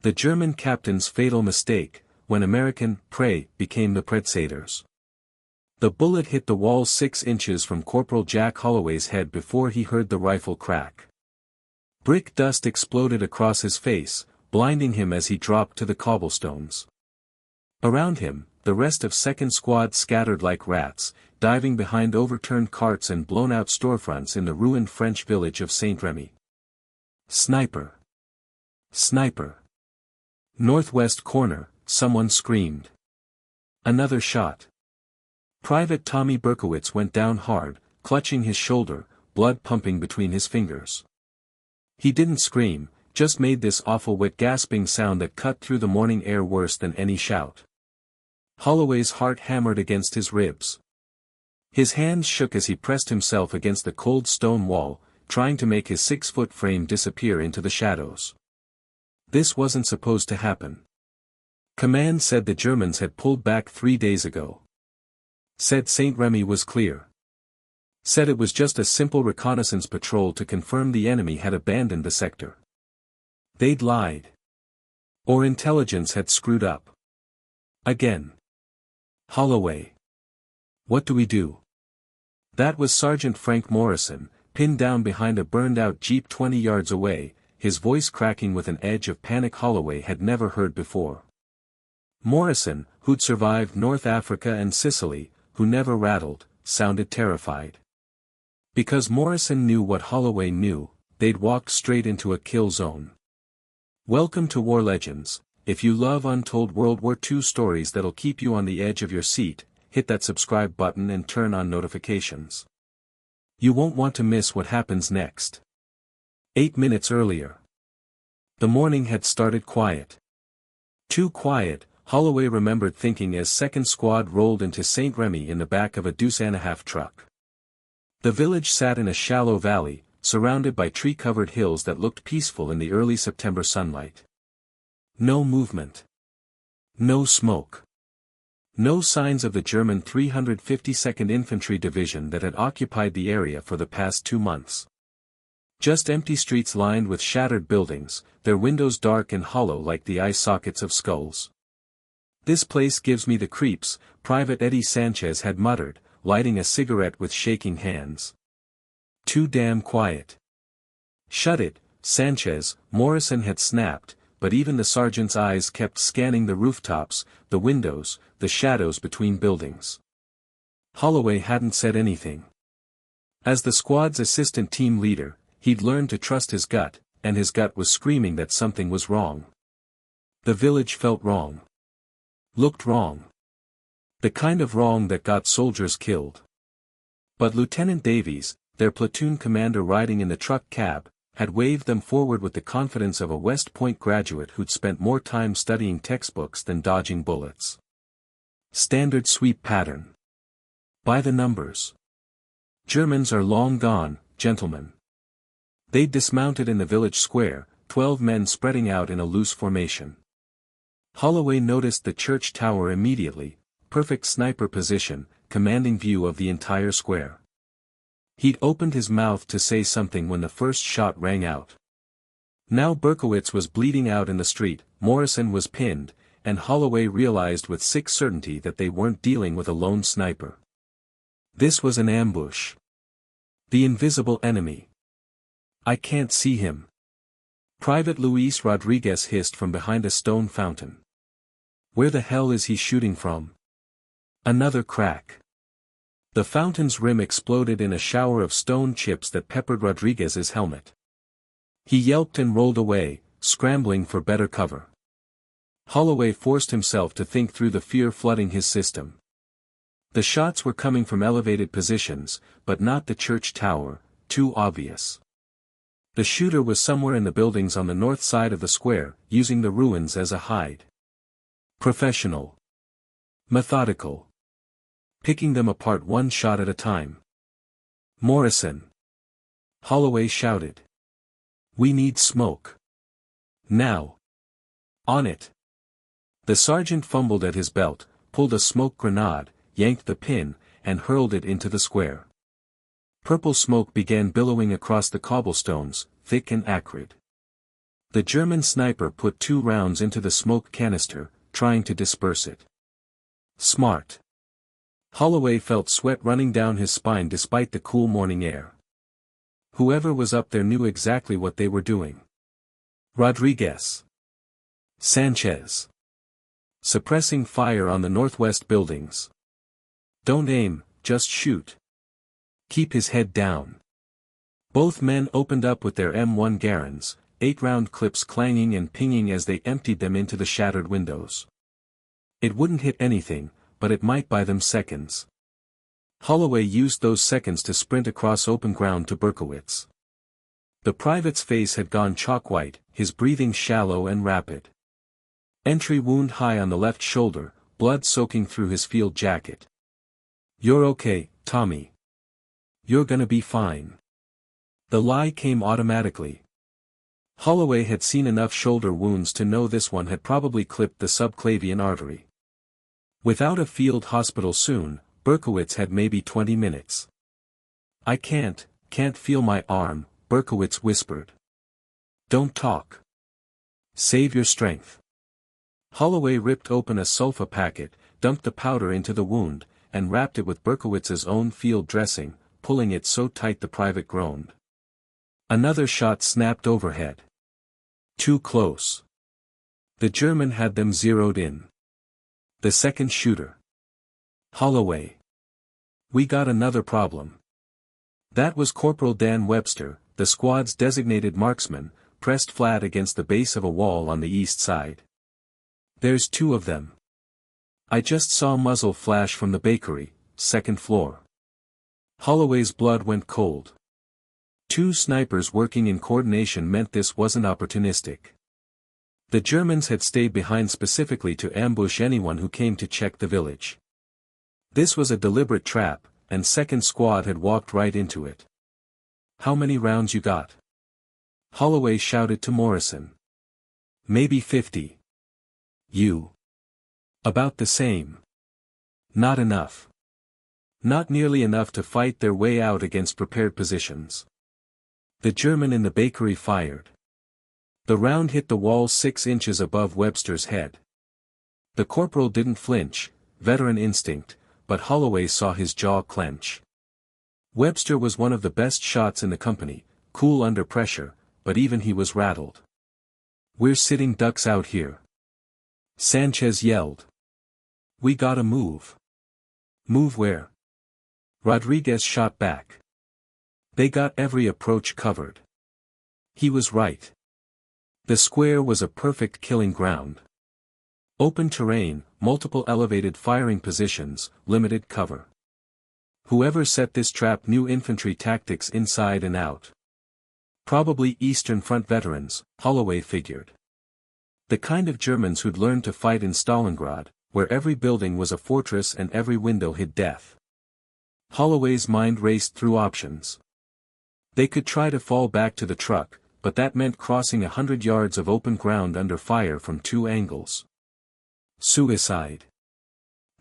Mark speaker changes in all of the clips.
Speaker 1: The German captain's fatal mistake, when American prey became the PredSators. The bullet hit the wall 6 inches from Corporal Jack Holloway's head before he heard the rifle crack. Brick dust exploded across his face, blinding him as he dropped to the cobblestones. Around him, the rest of 2nd Squad scattered like rats, diving behind overturned carts and blown-out storefronts in the ruined French village of Saint-Remy. Sniper! Sniper! Northwest corner, someone screamed. Another shot. Private Tommy Berkowitz went down hard, clutching his shoulder, blood pumping between his fingers. He didn't scream, just made this awful wet gasping sound that cut through the morning air worse than any shout. Holloway's heart hammered against his ribs. His hands shook as he pressed himself against the cold stone wall, trying to make his 6-foot frame disappear into the shadows. This wasn't supposed to happen. Command said the Germans had pulled back 3 days ago. Said Saint-Remy was clear. Said it was just a simple reconnaissance patrol to confirm the enemy had abandoned the sector. They'd lied. Or intelligence had screwed up. Again. Holloway. What do we do? That was Sergeant Frank Morrison, pinned down behind a burned-out jeep 20 yards away, his voice cracking with an edge of panic Holloway had never heard before. Morrison, who'd survived North Africa and Sicily, who never rattled, sounded terrified. Because Morrison knew what Holloway knew, they'd walked straight into a kill zone. Welcome to War Legends. If you love untold World War II stories that'll keep you on the edge of your seat, hit that subscribe button and turn on notifications. You won't want to miss what happens next. 8 minutes earlier. The morning had started quiet. Too quiet, Holloway remembered thinking as 2nd Squad rolled into Saint-Remy in the back of a deuce-and-a-half truck. The village sat in a shallow valley, surrounded by tree-covered hills that looked peaceful in the early September sunlight. No movement. No smoke. No signs of the German 352nd Infantry Division that had occupied the area for the past 2 months. Just empty streets lined with shattered buildings, their windows dark and hollow like the eye sockets of skulls. This place gives me the creeps, Private Eddie Sanchez had muttered, lighting a cigarette with shaking hands. Too damn quiet. Shut it, Sanchez, Morrison had snapped, but even the sergeant's eyes kept scanning the rooftops, the windows, the shadows between buildings. Holloway hadn't said anything. As the squad's assistant team leader, he'd learned to trust his gut, and his gut was screaming that something was wrong. The village felt wrong. Looked wrong. The kind of wrong that got soldiers killed. But Lieutenant Davies, their platoon commander riding in the truck cab, had waved them forward with the confidence of a West Point graduate who'd spent more time studying textbooks than dodging bullets. Standard sweep pattern. By the numbers. Germans are long gone, gentlemen. They'd dismounted in the village square, 12 men spreading out in a loose formation. Holloway noticed the church tower immediately, perfect sniper position, commanding view of the entire square. He'd opened his mouth to say something when the first shot rang out. Now Berkowitz was bleeding out in the street, Morrison was pinned, and Holloway realized with sick certainty that they weren't dealing with a lone sniper. This was an ambush. The invisible enemy. I can't see him. Private Luis Rodriguez hissed from behind a stone fountain. Where the hell is he shooting from? Another crack. The fountain's rim exploded in a shower of stone chips that peppered Rodriguez's helmet. He yelped and rolled away, scrambling for better cover. Holloway forced himself to think through the fear flooding his system. The shots were coming from elevated positions, but not the church tower, too obvious. The shooter was somewhere in the buildings on the north side of the square, using the ruins as a hide. Professional. Methodical. Picking them apart one shot at a time. Morrison. Holloway shouted. We need smoke. Now. On it. The sergeant fumbled at his belt, pulled a smoke grenade, yanked the pin, and hurled it into the square. Purple smoke began billowing across the cobblestones, thick and acrid. The German sniper put 2 rounds into the smoke canister, trying to disperse it. Smart. Holloway felt sweat running down his spine despite the cool morning air. Whoever was up there knew exactly what they were doing. Rodriguez. Sanchez. Suppressing fire on the northwest buildings. Don't aim, just shoot. Keep his head down. Both men opened up with their M1 Garands, 8-round clips clanging and pinging as they emptied them into the shattered windows. It wouldn't hit anything, but it might buy them seconds. Holloway used those seconds to sprint across open ground to Berkowitz. The private's face had gone chalk white, his breathing shallow and rapid. Entry wound high on the left shoulder, blood soaking through his field jacket. "You're okay, Tommy. You're gonna be fine." The lie came automatically. Holloway had seen enough shoulder wounds to know this one had probably clipped the subclavian artery. Without a field hospital soon, Berkowitz had maybe 20 minutes. "I can't feel my arm," Berkowitz whispered. "Don't talk. Save your strength." Holloway ripped open a sulfa packet, dumped the powder into the wound, and wrapped it with Berkowitz's own field dressing, pulling it so tight the private groaned. Another shot snapped overhead. Too close. The German had them zeroed in. The second shooter. Holloway. "We got another problem." That was Corporal Dan Webster, the squad's designated marksman, pressed flat against the base of a wall on the east side. "There's 2 of them. I just saw muzzle flash from the bakery, 2nd floor." Holloway's blood went cold. 2 snipers working in coordination meant this wasn't opportunistic. The Germans had stayed behind specifically to ambush anyone who came to check the village. This was a deliberate trap, and 2nd Squad had walked right into it. "How many rounds you got?" Holloway shouted to Morrison. "Maybe 50. You?" "About the same." "Not enough." Not nearly enough to fight their way out against prepared positions. The German in the bakery fired. The round hit the wall 6 inches above Webster's head. The corporal didn't flinch, veteran instinct, but Holloway saw his jaw clench. Webster was one of the best shots in the company, cool under pressure, but even he was rattled. "We're sitting ducks out here," Sanchez yelled. "We gotta move." "Move where?" Rodriguez shot back. "They got every approach covered." He was right. The square was a perfect killing ground. Open terrain, multiple elevated firing positions, limited cover. Whoever set this trap knew infantry tactics inside and out. Probably Eastern Front veterans, Holloway figured. The kind of Germans who'd learned to fight in Stalingrad, where every building was a fortress and every window hid death. Holloway's mind raced through options. They could try to fall back to the truck, but that meant crossing 100 yards of open ground under fire from 2 angles. Suicide.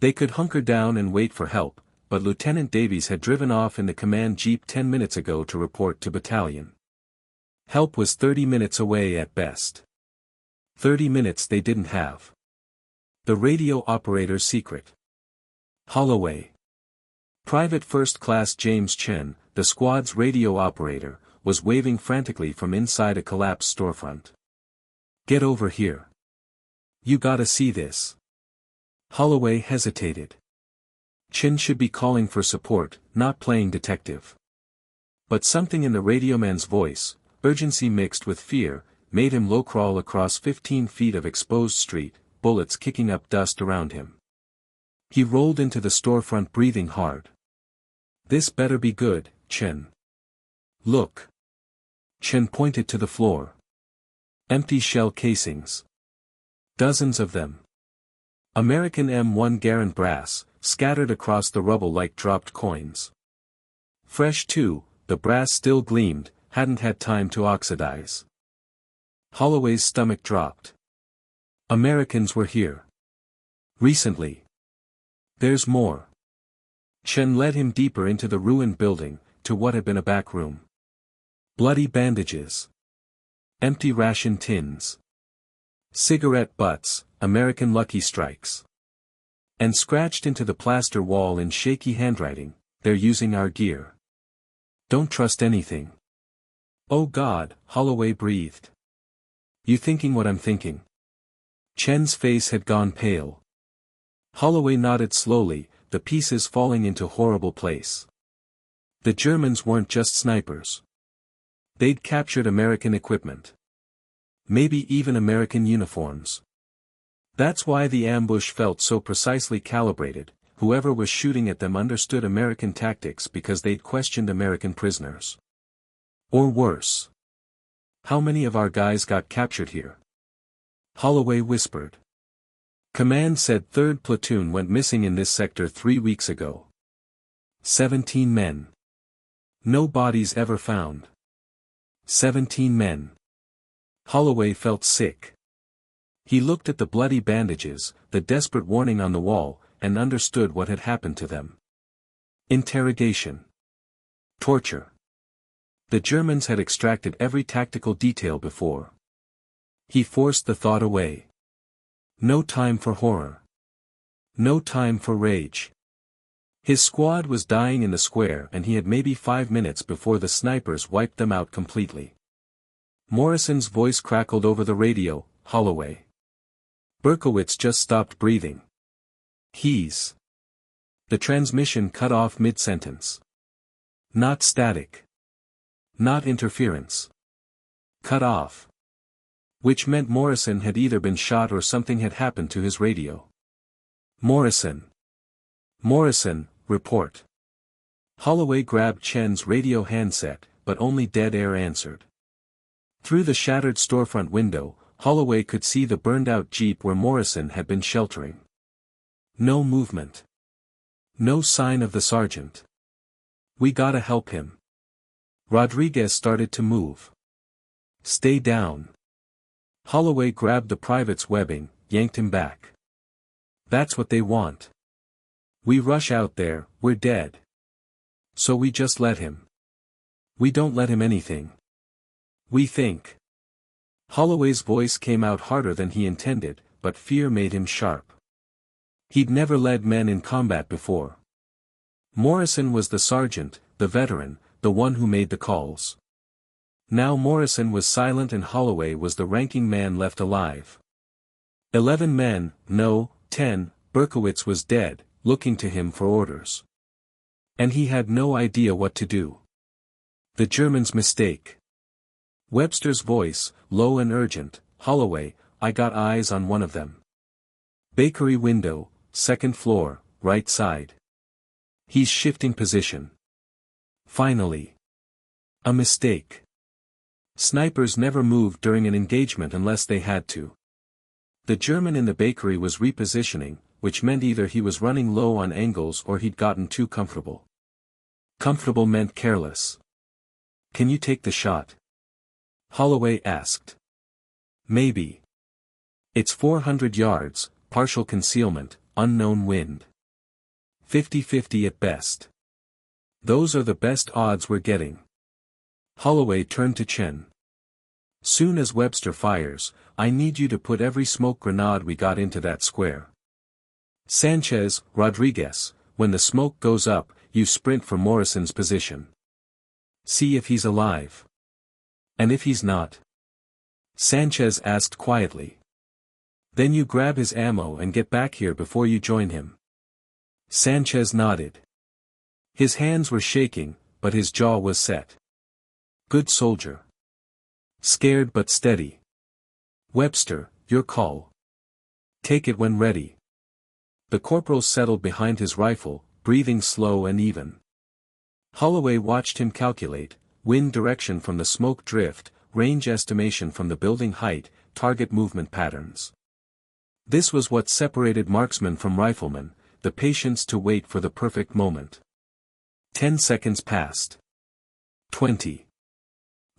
Speaker 1: They could hunker down and wait for help, but Lieutenant Davies had driven off in the command jeep 10 minutes ago to report to battalion. Help was 30 minutes away at best. 30 minutes they didn't have. The radio operator's secret. Holloway. Private First Class James Chen, the squad's radio operator, was waving frantically from inside a collapsed storefront. "Get over here. You gotta see this." Holloway hesitated. Chen should be calling for support, not playing detective. But something in the radioman's voice, urgency mixed with fear, made him low-crawl across 15 feet of exposed street, bullets kicking up dust around him. He rolled into the storefront breathing hard. "This better be good, Chen. Look." Chen pointed to the floor. Empty shell casings. Dozens of them. American M1 Garand brass, scattered across the rubble like dropped coins. Fresh too, the brass still gleamed, hadn't had time to oxidize. Holloway's stomach dropped. Americans were here. Recently. There's more. Chen led him deeper into the ruined building, to what had been a back room. Bloody bandages. Empty ration tins. Cigarette butts, American Lucky Strikes. And scratched into the plaster wall in shaky handwriting, "They're using our gear. Don't trust anything." "Oh God," Holloway breathed. "You thinking what I'm thinking?" Chen's face had gone pale. Holloway nodded slowly, the pieces falling into horrible place. The Germans weren't just snipers. They'd captured American equipment. Maybe even American uniforms. That's why the ambush felt so precisely calibrated. Whoever was shooting at them understood American tactics because they'd questioned American prisoners. Or worse. "How many of our guys got captured here?" Holloway whispered. "Command said 3rd Platoon went missing in this sector 3 weeks ago. 17 men. No bodies ever found. 17 men." Holloway felt sick. He looked at the bloody bandages, the desperate warning on the wall, and understood what had happened to them. Interrogation. Torture. The Germans had extracted every tactical detail before. He forced the thought away. No time for horror. No time for rage. His squad was dying in the square and he had maybe 5 minutes before the snipers wiped them out completely. Morrison's voice crackled over the radio, "Holloway. Berkowitz just stopped breathing. He's..." The transmission cut off mid-sentence. Not static. Not interference. Cut off. Which meant Morrison had either been shot or something had happened to his radio. "Morrison. Morrison, report." Holloway grabbed Chen's radio handset, but only dead air answered. Through the shattered storefront window, Holloway could see the burned-out jeep where Morrison had been sheltering. No movement. No sign of the sergeant. "We gotta help him." Rodriguez started to move. "Stay down." Holloway grabbed the private's webbing, yanked him back. "That's what they want. We rush out there, we're dead. So we just let him. We don't let him anything. We think." Holloway's voice came out harder than he intended, but fear made him sharp. He'd never led men in combat before. Morrison was the sergeant, the veteran, the one who made the calls. Now Morrison was silent and Holloway was the ranking man left alive. 11 men, no, 10, Berkowitz was dead, looking to him for orders. And he had no idea what to do. The German's mistake. Webster's voice, low and urgent, "Holloway, I got eyes on one of them. Bakery window, 2nd floor, right side. He's shifting position." Finally. A mistake. Snipers never moved during an engagement unless they had to. The German in the bakery was repositioning, which meant either he was running low on angles or he'd gotten too comfortable. Comfortable meant careless. "Can you take the shot?" Holloway asked. "Maybe. It's 400 yards, partial concealment, unknown wind. 50-50 at best. Those are the best odds we're getting." Holloway turned to Chen. "Soon as Webster fires, I need you to put every smoke grenade we got into that square. Sanchez, Rodriguez, when the smoke goes up, you sprint for Morrison's position. See if he's alive. And if he's not?" Sanchez asked quietly. "Then you grab his ammo and get back here before you join him." Sanchez nodded. His hands were shaking, but his jaw was set. Good soldier. Scared but steady. "Webster, your call. Take it when ready." The corporal settled behind his rifle, breathing slow and even. Holloway watched him calculate, wind direction from the smoke drift, range estimation from the building height, target movement patterns. This was what separated marksmen from riflemen, the patience to wait for the perfect moment. 10 seconds passed. 20.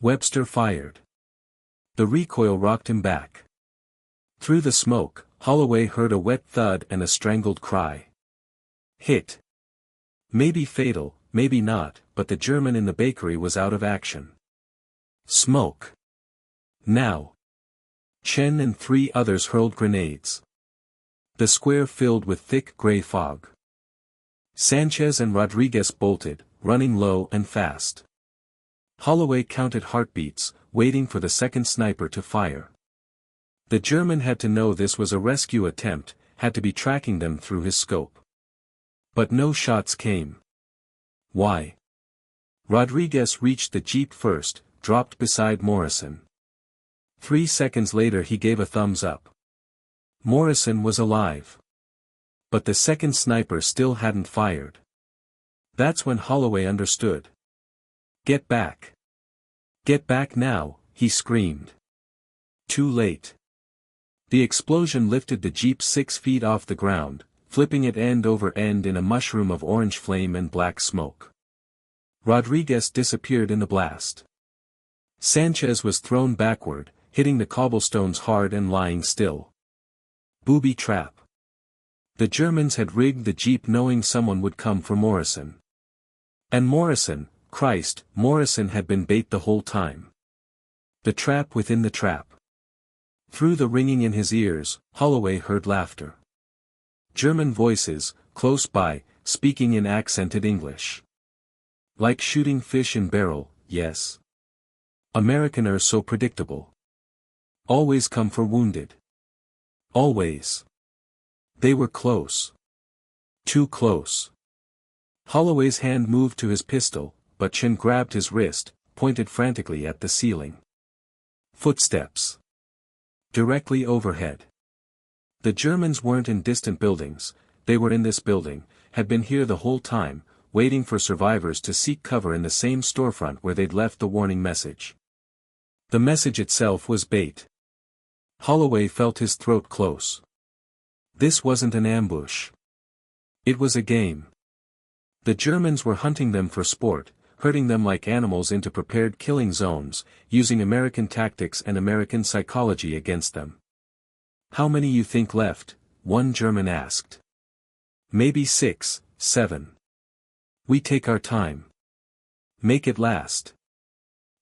Speaker 1: Webster fired. The recoil rocked him back. Through the smoke, Holloway heard a wet thud and a strangled cry. Hit. Maybe fatal, maybe not, but the German in the bakery was out of action. Smoke. Now. Chen and 3 others hurled grenades. The square filled with thick gray fog. Sanchez and Rodriguez bolted, running low and fast. Holloway counted heartbeats, waiting for the second sniper to fire. The German had to know this was a rescue attempt, had to be tracking them through his scope. But no shots came. Why? Rodriguez reached the jeep first, dropped beside Morrison. 3 seconds later he gave a thumbs up. Morrison was alive. But the second sniper still hadn't fired. That's when Holloway understood. Get back. Get back now, he screamed. Too late. The explosion lifted the jeep 6 feet off the ground, flipping it end over end in a mushroom of orange flame and black smoke. Rodriguez disappeared in the blast. Sanchez was thrown backward, hitting the cobblestones hard and lying still. Booby trap. The Germans had rigged the jeep knowing someone would come for Morrison. And Morrison, Christ, Morrison had been bait the whole time. The trap within the trap. Through the ringing in his ears, Holloway heard laughter. German voices, close by, speaking in accented English. Like shooting fish in barrel, yes. American are so predictable. Always come for wounded. Always. They were close. Too close. Holloway's hand moved to his pistol, but Chen grabbed his wrist, pointed frantically at the ceiling. Footsteps. Directly overhead. The Germans weren't in distant buildings, they were in this building, had been here the whole time, waiting for survivors to seek cover in the same storefront where they'd left the warning message. The message itself was bait. Holloway felt his throat close. This wasn't an ambush. It was a game. The Germans were hunting them for sport, herding them like animals into prepared killing zones, using American tactics and American psychology against them. How many you think left? One German asked. Maybe 6, 7. We take our time. Make it last.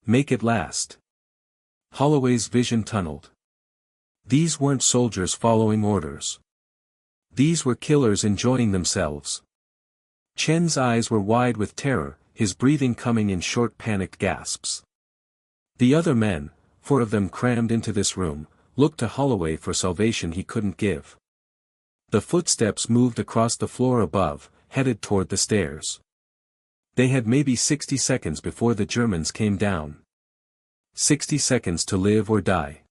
Speaker 1: Make it last. Holloway's vision tunneled. These weren't soldiers following orders. These were killers enjoying themselves. Chen's eyes were wide with terror, his breathing coming in short panicked gasps. The other men, 4 of them crammed into this room, looked to Holloway for salvation he couldn't give. The footsteps moved across the floor above, headed toward the stairs. They had maybe 60 seconds before the Germans came down. 60 seconds to live or die.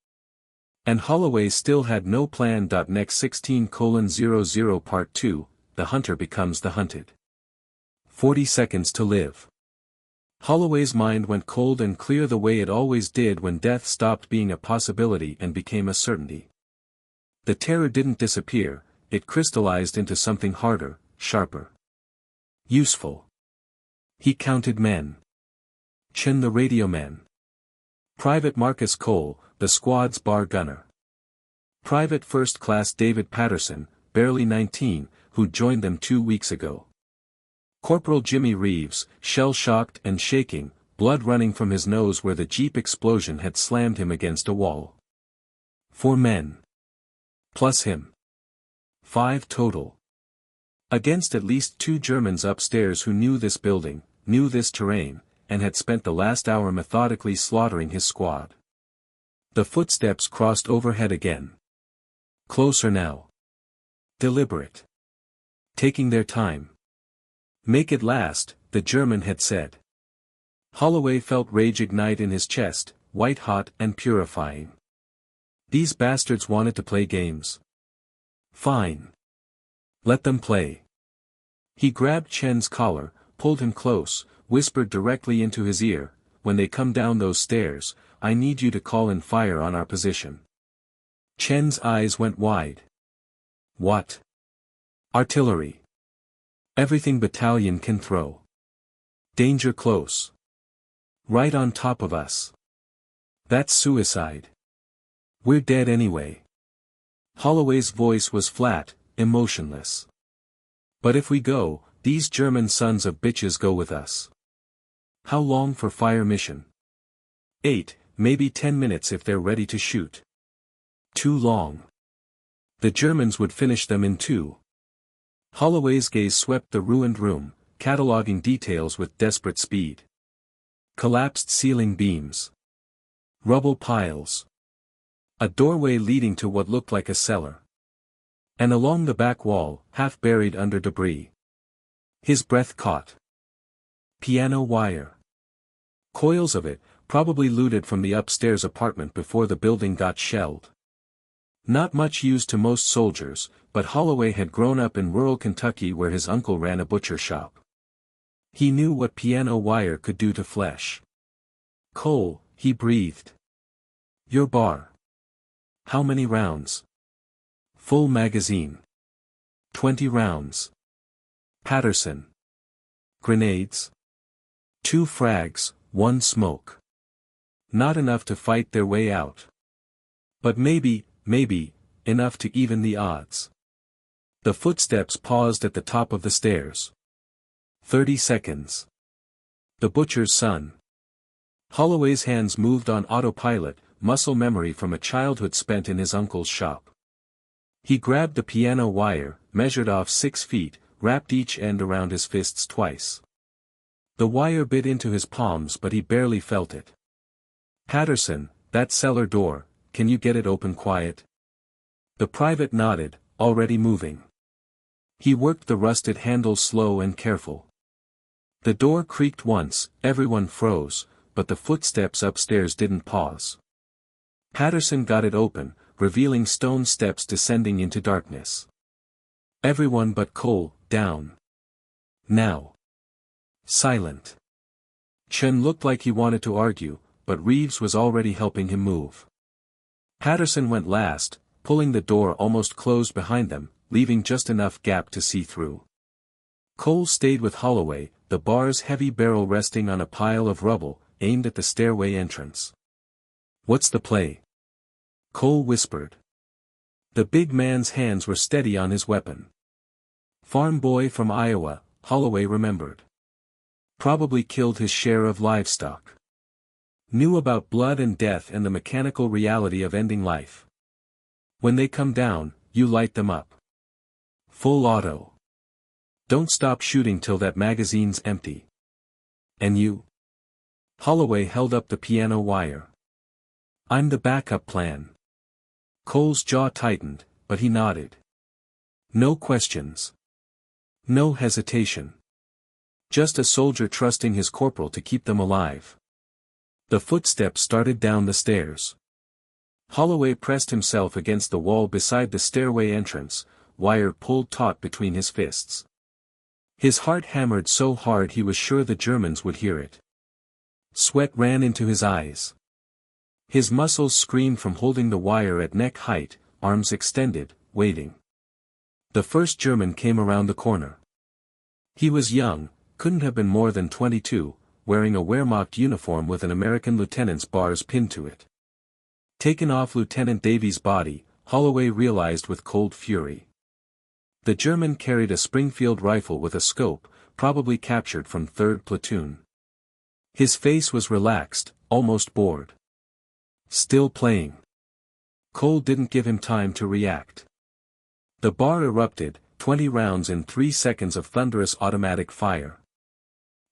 Speaker 1: And Holloway still had no plan. Next 16:00 Part 2, The Hunter Becomes the Hunted. 40 seconds to live. Holloway's mind went cold and clear the way it always did when death stopped being a possibility and became a certainty. The terror didn't disappear, it crystallized into something harder, sharper. Useful. He counted men. Chen the radio man. Private Marcus Cole, the squad's bar gunner. Private First Class David Patterson, barely 19, who joined them 2 weeks ago. Corporal Jimmy Reeves, shell-shocked and shaking, blood running from his nose where the jeep explosion had slammed him against a wall. 4 men. Plus him. 5 total. Against at least 2 Germans upstairs who knew this building, knew this terrain, and had spent the last hour methodically slaughtering his squad. The footsteps crossed overhead again. Closer now. Deliberate. Taking their time. Make it last, the German had said. Holloway felt rage ignite in his chest, white-hot and purifying. These bastards wanted to play games. Fine. Let them play. He grabbed Chen's collar, pulled him close, whispered directly into his ear, when they come down those stairs, I need you to call in fire on our position. Chen's eyes went wide. What? Artillery. Everything battalion can throw. Danger close. Right on top of us. That's suicide. We're dead anyway. Holloway's voice was flat, emotionless. But if we go, these German sons of bitches go with us. How long for fire mission? 8, maybe 10 minutes if they're ready to shoot. Too long. The Germans would finish them in 2. Holloway's gaze swept the ruined room, cataloging details with desperate speed. Collapsed ceiling beams. Rubble piles. A doorway leading to what looked like a cellar. And along the back wall, half buried under debris. His breath caught. Piano wire. Coils of it, probably looted from the upstairs apartment before the building got shelled. Not much used to most soldiers, but Holloway had grown up in rural Kentucky where his uncle ran a butcher shop. He knew what piano wire could do to flesh. "Cole," he breathed. "Your bar. How many rounds?" "Full magazine. 20 rounds." Patterson. "Grenades?" "2 frags, 1 smoke." Not enough to fight their way out. But maybe, enough to even the odds. The footsteps paused at the top of the stairs. 30 seconds. The butcher's son. Holloway's hands moved on autopilot, muscle memory from a childhood spent in his uncle's shop. He grabbed the piano wire, measured off 6 feet, wrapped each end around his fists twice. The wire bit into his palms but he barely felt it. "Patterson, that cellar door, can you get it open quiet?" The private nodded, already moving. He worked the rusted handle slow and careful. The door creaked once, everyone froze, but the footsteps upstairs didn't pause. Patterson got it open, revealing stone steps descending into darkness. Everyone but Cole, down. Now. Silent. Chen looked like he wanted to argue, but Reeves was already helping him move. Patterson went last, pulling the door almost closed behind them, leaving just enough gap to see through. Cole stayed with Holloway, the bar's heavy barrel resting on a pile of rubble, aimed at the stairway entrance. "What's the play?" Cole whispered. The big man's hands were steady on his weapon. Farm boy from Iowa, Holloway remembered. Probably killed his share of livestock. Knew about blood and death and the mechanical reality of ending life. When they come down, you light them up. Full auto. Don't stop shooting till that magazine's empty. And you? Holloway held up the piano wire. "I'm the backup plan." Cole's jaw tightened, but he nodded. No questions. No hesitation. Just a soldier trusting his corporal to keep them alive. The footsteps started down the stairs. Holloway pressed himself against the wall beside the stairway entrance, wire pulled taut between his fists. His heart hammered so hard he was sure the Germans would hear it. Sweat ran into his eyes. His muscles screamed from holding the wire at neck height, arms extended, waiting. The first German came around the corner. He was young, couldn't have been more than 22, wearing a Wehrmacht uniform with an American lieutenant's bars pinned to it. Taken off Lieutenant Davies' body, Holloway realized with cold fury. The German carried a Springfield rifle with a scope, probably captured from 3rd Platoon. His face was relaxed, almost bored. Still playing. Cole didn't give him time to react. The bar erupted, 20 rounds in 3 seconds of thunderous automatic fire.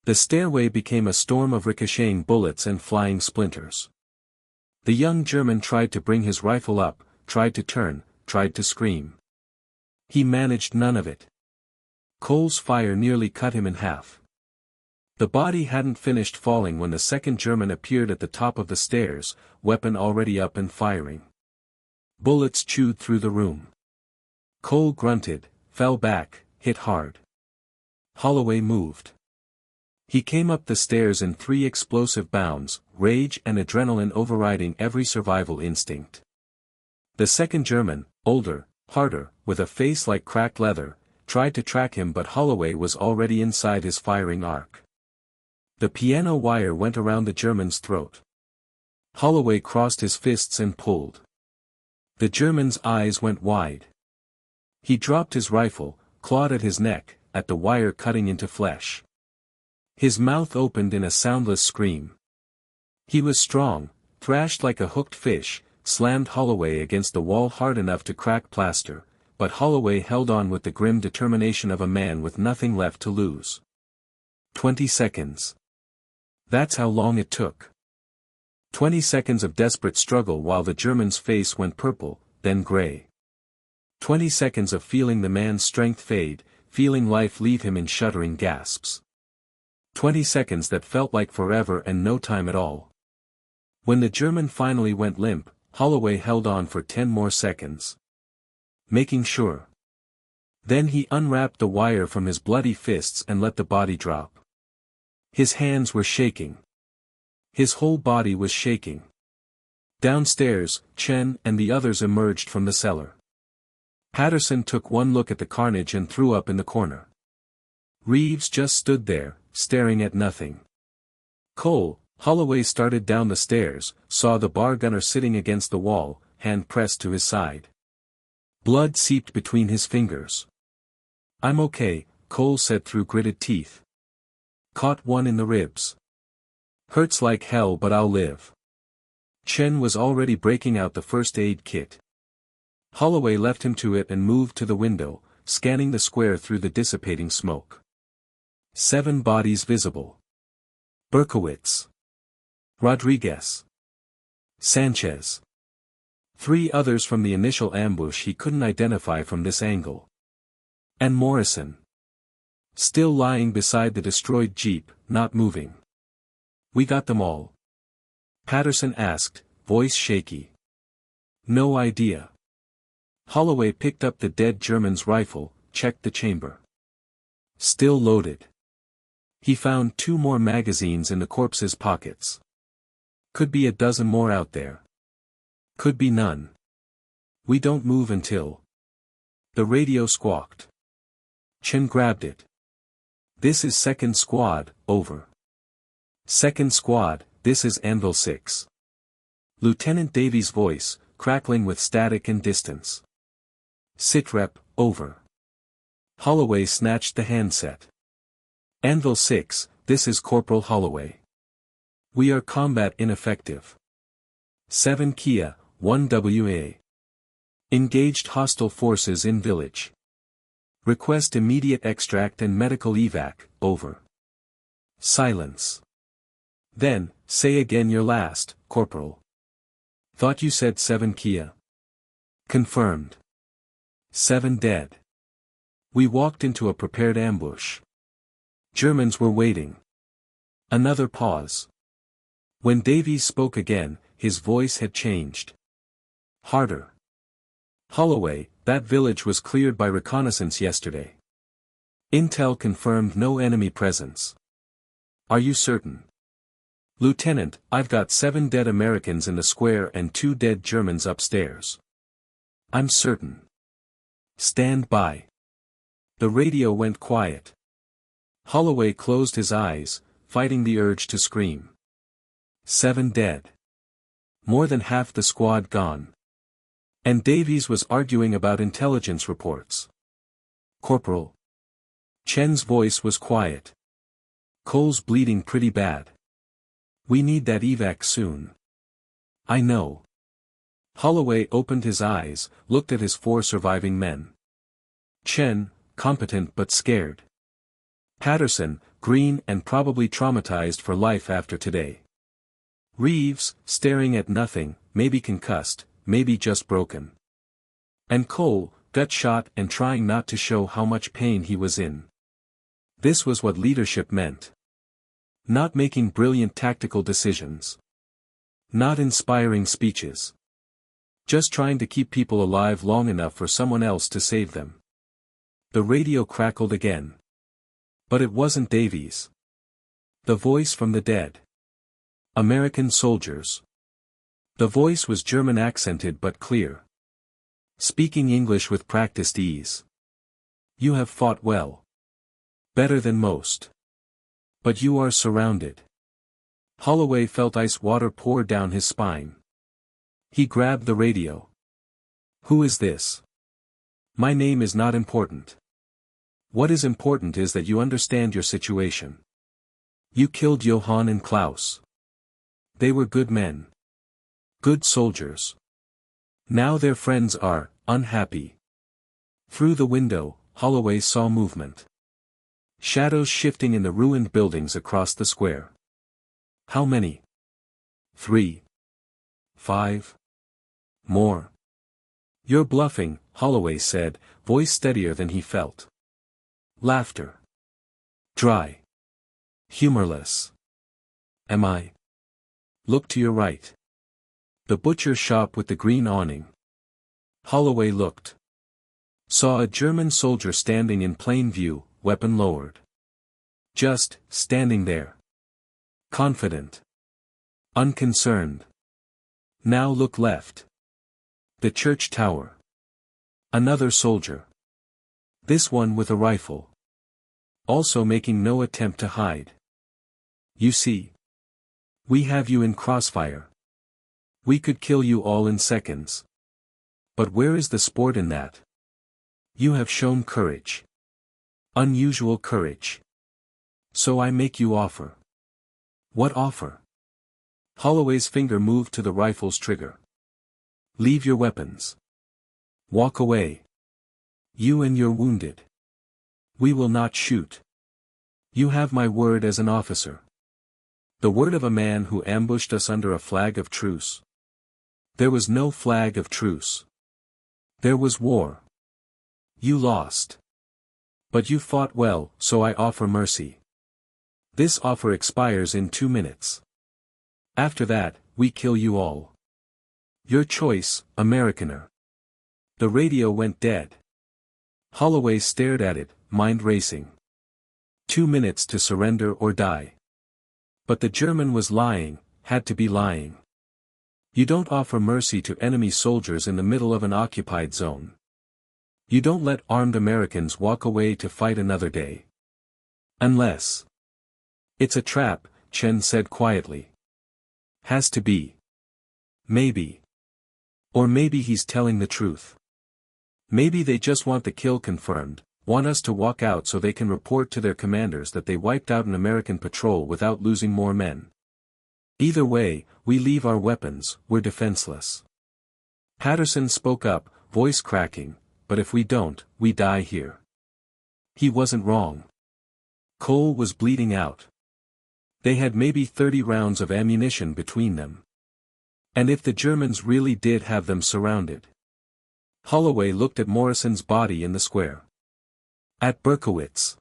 Speaker 1: The stairway became a storm of ricocheting bullets and flying splinters. The young German tried to bring his rifle up, tried to turn, tried to scream. He managed none of it. Cole's fire nearly cut him in half. The body hadn't finished falling when the second German appeared at the top of the stairs, weapon already up and firing. Bullets chewed through the room. Cole grunted, fell back, hit hard. Holloway moved. He came up the stairs in 3 explosive bounds, rage and adrenaline overriding every survival instinct. The second German, older, harder, with a face like cracked leather, tried to track him but Holloway was already inside his firing arc. The piano wire went around the German's throat. Holloway crossed his fists and pulled. The German's eyes went wide. He dropped his rifle, clawed at his neck, at the wire cutting into flesh. His mouth opened in a soundless scream. He was strong, thrashed like a hooked fish, slammed Holloway against the wall hard enough to crack plaster, but Holloway held on with the grim determination of a man with nothing left to lose. 20 seconds. That's how long it took. 20 seconds of desperate struggle while the German's face went purple, then gray. 20 seconds of feeling the man's strength fade, feeling life leave him in shuddering gasps. 20 seconds that felt like forever and no time at all. When the German finally went limp, Holloway held on for 10 more seconds. Making sure. Then he unwrapped the wire from his bloody fists and let the body drop. His hands were shaking. His whole body was shaking. Downstairs, Chen and the others emerged from the cellar. Patterson took one look at the carnage and threw up in the corner. Reeves just stood there, staring at nothing. Cole, Holloway started down the stairs, saw the bar gunner sitting against the wall, hand pressed to his side. Blood seeped between his fingers. "I'm okay," Cole said through gritted teeth. "Caught one in the ribs. Hurts like hell but I'll live." Chen was already breaking out the first aid kit. Holloway left him to it and moved to the window, scanning the square through the dissipating smoke. 7 bodies visible. Berkowitz. Rodriguez. Sanchez. 3 others from the initial ambush he couldn't identify from this angle. And Morrison. Still lying beside the destroyed jeep, not moving. "We got them all?" Patterson asked, voice shaky. "No idea." Holloway picked up the dead German's rifle, checked the chamber. Still loaded. He found 2 more magazines in the corpse's pockets. Could be a dozen more out there. Could be none. "We don't move until..." The radio squawked. Chen grabbed it. "This is 2nd Squad, over." "2nd Squad, this is Anvil 6. Lieutenant Davies' voice, crackling with static and distance. "Sitrep, over." Holloway snatched the handset. "Anvil 6, this is Corporal Holloway. We are combat ineffective. 7 Kia, 1 WA. Engaged hostile forces in village. Request immediate extract and medical evac, over." Silence. Then, "Say again your last, Corporal." "Thought you said 7 Kia." "Confirmed. 7 dead. We walked into a prepared ambush. Germans were waiting." Another pause. When Davies spoke again, his voice had changed. Harder. "Holloway, that village was cleared by reconnaissance yesterday. Intel confirmed no enemy presence." "Are you certain?" "Lieutenant, I've got 7 dead Americans in the square and 2 dead Germans upstairs." "I'm certain." "Stand by." The radio went quiet. Holloway closed his eyes, fighting the urge to scream. 7 dead. More than half the squad gone. And Davies was arguing about intelligence reports. "Corporal." Chen's voice was quiet. "Cole's bleeding pretty bad. We need that evac soon." "I know." Holloway opened his eyes, looked at his 4 surviving men. Chen, competent but scared. Patterson, green and probably traumatized for life after today. Reeves, staring at nothing, maybe concussed, maybe just broken. And Cole, gut shot and trying not to show how much pain he was in. This was what leadership meant. Not making brilliant tactical decisions. Not inspiring speeches. Just trying to keep people alive long enough for someone else to save them. The radio crackled again. But it wasn't Davies. The voice from the dead. American soldiers. The voice was German accented but clear. Speaking English with practiced ease. "You have fought well. Better than most. But you are surrounded." Holloway felt ice water pour down his spine. He grabbed the radio. "Who is this?" "My name is not important. What is important is that you understand your situation. You killed Johann and Klaus. They were good men. Good soldiers. Now their friends are unhappy. Through the window, Holloway saw movement. Shadows shifting in the ruined buildings across the square. How many? 3. 5. More. You're bluffing, Holloway said, voice steadier than he felt. Laughter. Dry. Humorless. Am I? Look to your right. The butcher shop with the green awning. Holloway looked. Saw a German soldier standing in plain view, weapon lowered. Just standing there. Confident. Unconcerned. Now look left. The church tower. Another soldier. This one with a rifle. Also making no attempt to hide. You see. We have you in crossfire. We could kill you all in seconds. But where is the sport in that? You have shown courage. Unusual courage. So I make you offer. What offer? Holloway's finger moved to the rifle's trigger. Leave your weapons. Walk away. You and your wounded. We will not shoot. You have my word as an officer. The word of a man who ambushed us under a flag of truce. There was no flag of truce. There was war. You lost. But you fought well, so I offer mercy. This offer expires in 2 minutes. After that, we kill you all. Your choice, Americaner. The radio went dead. Holloway stared at it, mind racing. 2 minutes to surrender or die. But the German was lying, had to be lying. You don't offer mercy to enemy soldiers in the middle of an occupied zone. You don't let armed Americans walk away to fight another day. Unless. It's a trap, Chen said quietly. Has to be. Maybe. Or maybe he's telling the truth. Maybe they just want the kill confirmed, want us to walk out so they can report to their commanders that they wiped out an American patrol without losing more men. Either way, we leave our weapons, we're defenseless. Patterson spoke up, voice cracking, but if we don't, we die here. He wasn't wrong. Cole was bleeding out. They had maybe 30 rounds of ammunition between them. And if the Germans really did have them surrounded? Holloway looked at Morrison's body in the square. At Berkowitz.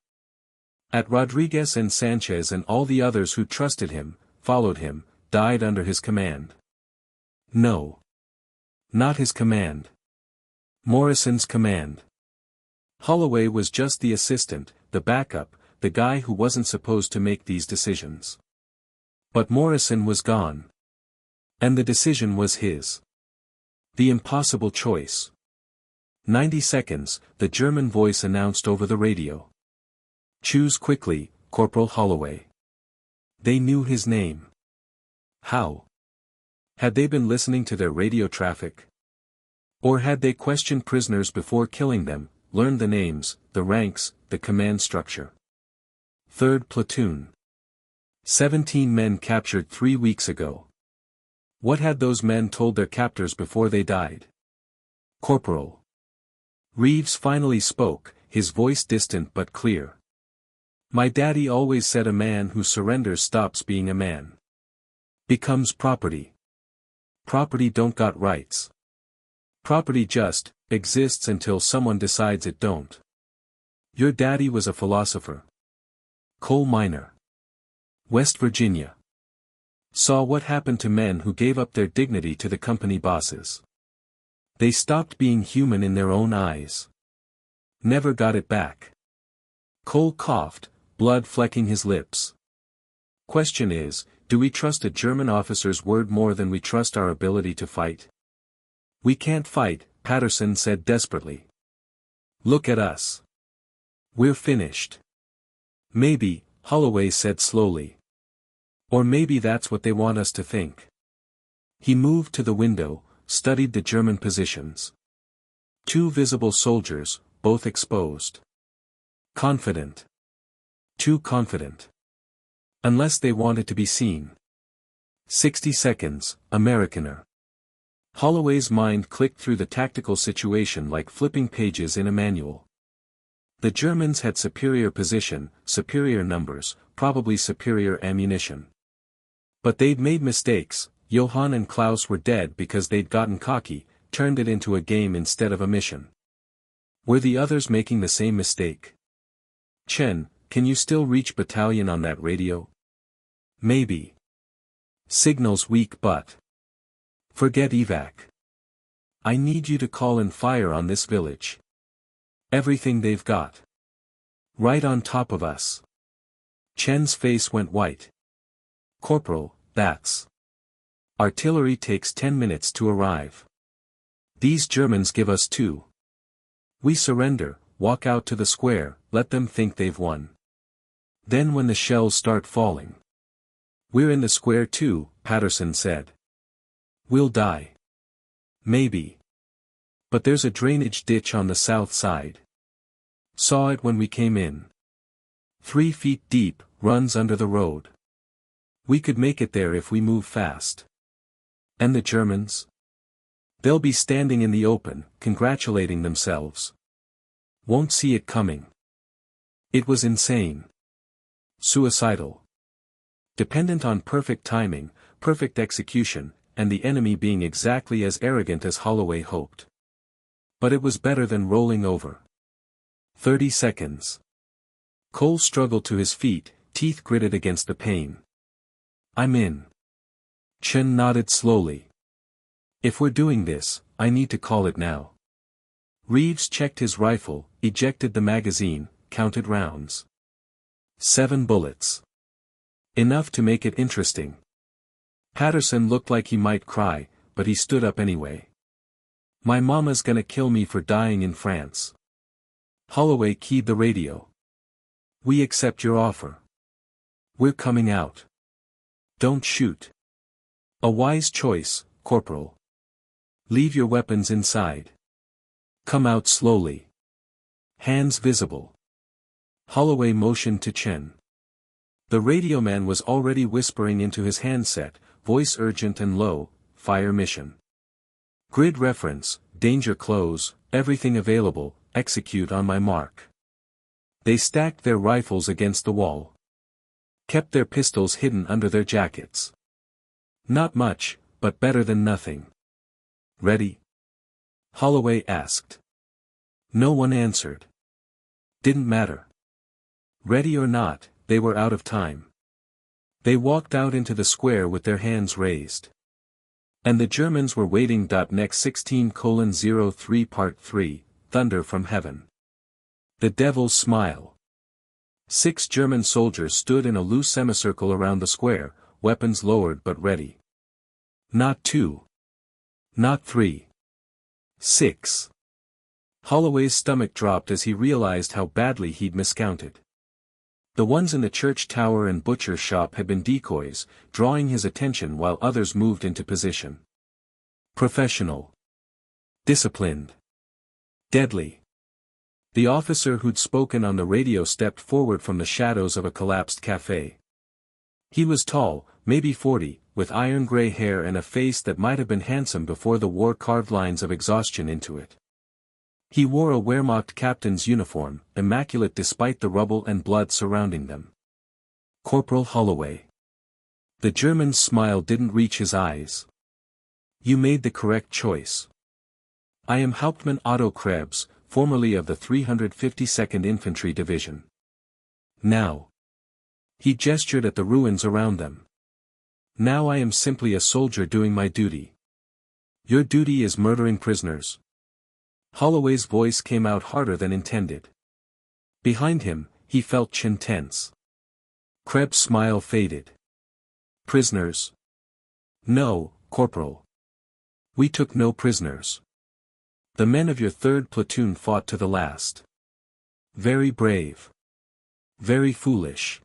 Speaker 1: At Rodriguez and Sanchez and all the others who trusted him, followed him, died under his command. No. Not his command. Morrison's command. Holloway was just the assistant, the backup, the guy who wasn't supposed to make these decisions. But Morrison was gone. And the decision was his. The impossible choice. 90 seconds, the German voice announced over the radio. Choose quickly, Corporal Holloway. They knew his name. How? Had they been listening to their radio traffic? Or had they questioned prisoners before killing them, learned the names, the ranks, the command structure? 3rd Platoon. 17 men captured 3 weeks ago. What had those men told their captors before they died? Corporal. Reeves finally spoke, his voice distant but clear. My daddy always said a man who surrenders stops being a man. Becomes property. Property don't got rights. Property just exists until someone decides it don't. Your daddy was a philosopher. Coal miner. West Virginia. Saw what happened to men who gave up their dignity to the company bosses. They stopped being human in their own eyes. Never got it back. Cole coughed, blood flecking his lips. Question is, do we trust a German officer's word more than we trust our ability to fight? We can't fight, Patterson said desperately. Look at us. We're finished. Maybe, Holloway said slowly. Or maybe that's what they want us to think. He moved to the window, studied the German positions. 2 visible soldiers, both exposed. Confident. Too confident. Unless they wanted to be seen. 60 seconds, Americaner. Holloway's mind clicked through the tactical situation like flipping pages in a manual. The Germans had superior position, superior numbers, probably superior ammunition. But they'd made mistakes. Johann and Klaus were dead because they'd gotten cocky, turned it into a game instead of a mission. Were the others making the same mistake? Chen, can you still reach battalion on that radio? Maybe. Signal's weak but. Forget evac. I need you to call in fire on this village. Everything they've got. Right on top of us. Chen's face went white. Corporal, that's. Artillery takes 10 minutes to arrive. These Germans give us 2. We surrender, walk out to the square, let them think they've won. Then when the shells start falling. We're in the square too, Patterson said. We'll die. Maybe. But there's a drainage ditch on the south side. Saw it when we came in. 3 feet deep, runs under the road. We could make it there if we move fast. And the Germans? They'll be standing in the open, congratulating themselves. Won't see it coming. It was insane. Suicidal. Dependent on perfect timing, perfect execution, and the enemy being exactly as arrogant as Holloway hoped. But it was better than rolling over. 30 seconds. Cole struggled to his feet, teeth gritted against the pain. I'm in. Chen nodded slowly. If we're doing this, I need to call it now. Reeves checked his rifle, ejected the magazine, counted rounds. 7 bullets. Enough to make it interesting. Patterson looked like he might cry, but he stood up anyway. My mama's gonna kill me for dying in France. Holloway keyed the radio. We accept your offer. We're coming out. Don't shoot. A wise choice, Corporal. Leave your weapons inside. Come out slowly. Hands visible. Holloway motioned to Chen. The radio man was already whispering into his handset, voice urgent and low, fire mission. Grid reference, danger close, everything available, execute on my mark. They stacked their rifles against the wall. Kept their pistols hidden under their jackets. Not much, but better than nothing. Ready? Holloway asked. No one answered. Didn't matter. Ready or not, they were out of time. They walked out into the square with their hands raised. And the Germans were waiting. Next 16:03 Part 3, Thunder from Heaven. The Devil's Smile. 6 German soldiers stood in a loose semicircle around the square, weapons lowered but ready. Not 2. Not 3. 6. Holloway's stomach dropped as he realized how badly he'd miscounted. The ones in the church tower and butcher shop had been decoys, drawing his attention while others moved into position. Professional. Disciplined. Deadly. The officer who'd spoken on the radio stepped forward from the shadows of a collapsed cafe. He was tall, maybe 40, with iron-gray hair and a face that might have been handsome before the war carved lines of exhaustion into it. He wore a Wehrmacht captain's uniform, immaculate despite the rubble and blood surrounding them. Corporal Holloway. The German's smile didn't reach his eyes. You made the correct choice. I am Hauptmann Otto Krebs, formerly of the 352nd Infantry Division. Now. He gestured at the ruins around them. Now I am simply a soldier doing my duty. Your duty is murdering prisoners. Holloway's voice came out harder than intended. Behind him, he felt Chen tense. Krebs' smile faded. Prisoners? No, Corporal. We took no prisoners. The men of your 3rd platoon fought to the last. Very brave. Very foolish.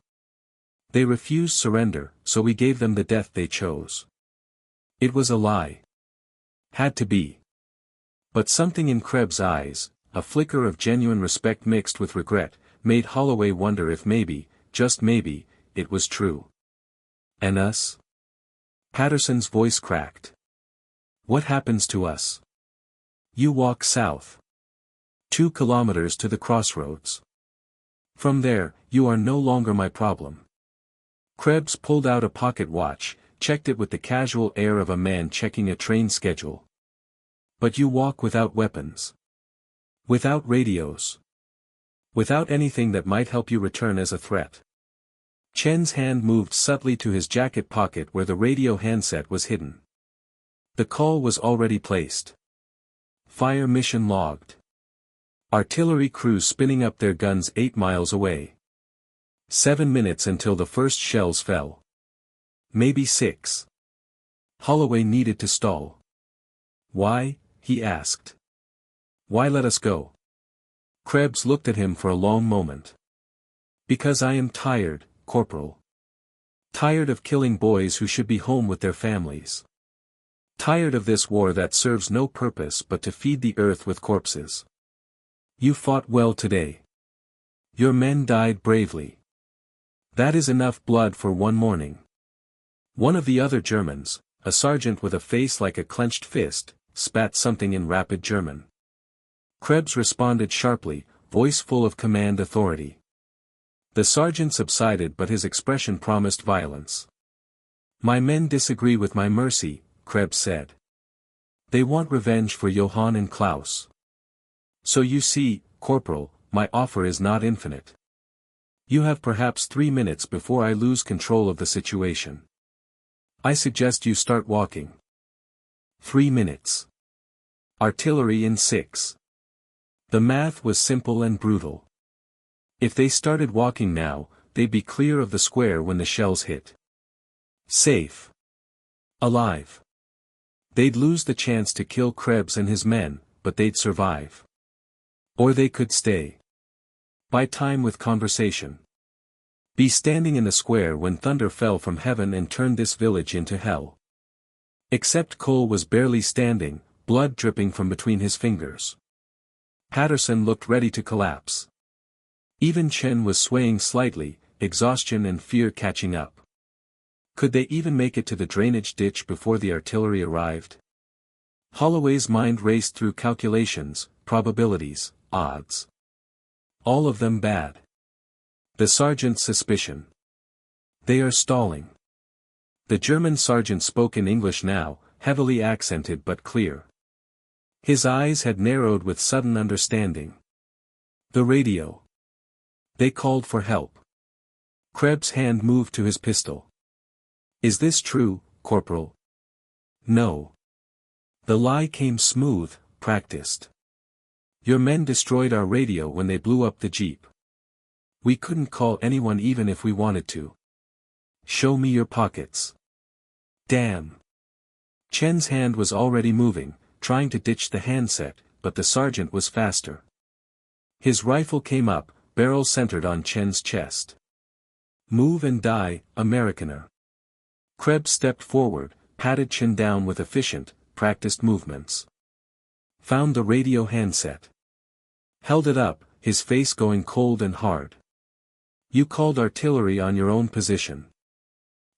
Speaker 1: They refused surrender, so we gave them the death they chose. It was a lie. Had to be. But something in Krebs' eyes, a flicker of genuine respect mixed with regret, made Holloway wonder if maybe, just maybe, it was true. And us? Patterson's voice cracked. What happens to us? You walk south. 2 kilometers to the crossroads. From there, you are no longer my problem. Krebs pulled out a pocket watch, checked it with the casual air of a man checking a train schedule. But you walk without weapons. Without radios. Without anything that might help you return as a threat. Chen's hand moved subtly to his jacket pocket where the radio handset was hidden. The call was already placed. Fire mission logged. Artillery crews spinning up their guns 8 miles away. 7 minutes until the first shells fell. Maybe 6. Holloway needed to stall. Why? He asked. Why let us go? Krebs looked at him for a long moment. Because I am tired, Corporal. Tired of killing boys who should be home with their families. Tired of this war that serves no purpose but to feed the earth with corpses. You fought well today. Your men died bravely. That is enough blood for one morning. One of the other Germans, a sergeant with a face like a clenched fist, spat something in rapid German. Krebs responded sharply, voice full of command authority. The sergeant subsided but his expression promised violence. My men disagree with my mercy, Krebs said. They want revenge for Johann and Klaus. So you see, Corporal, my offer is not infinite. You have perhaps 3 minutes before I lose control of the situation. I suggest you start walking. 3 minutes. Artillery in 6. The math was simple and brutal. If they started walking now, they'd be clear of the square when the shells hit. Safe. Alive. They'd lose the chance to kill Krebs and his men, but they'd survive. Or they could stay. Buy time with conversation. Be standing in the square when thunder fell from heaven and turned this village into hell. Except Cole was barely standing, blood dripping from between his fingers. Patterson looked ready to collapse. Even Chen was swaying slightly, exhaustion and fear catching up. Could they even make it to the drainage ditch before the artillery arrived? Holloway's mind raced through calculations, probabilities, odds. All of them bad. The sergeant's suspicion. They are stalling. The German sergeant spoke in English now, heavily accented but clear. His eyes had narrowed with sudden understanding. The radio. They called for help. Krebs' hand moved to his pistol. Is this true, Corporal? No. The lie came smooth, practiced. Your men destroyed our radio when they blew up the jeep. We couldn't call anyone even if we wanted to. Show me your pockets. Damn. Chen's hand was already moving, trying to ditch the handset, but the sergeant was faster. His rifle came up, barrel centered on Chen's chest. Move and die, Americaner. Krebs stepped forward, patted Chen down with efficient, practiced movements. Found the radio handset. Held it up, his face going cold and hard. You called artillery on your own position.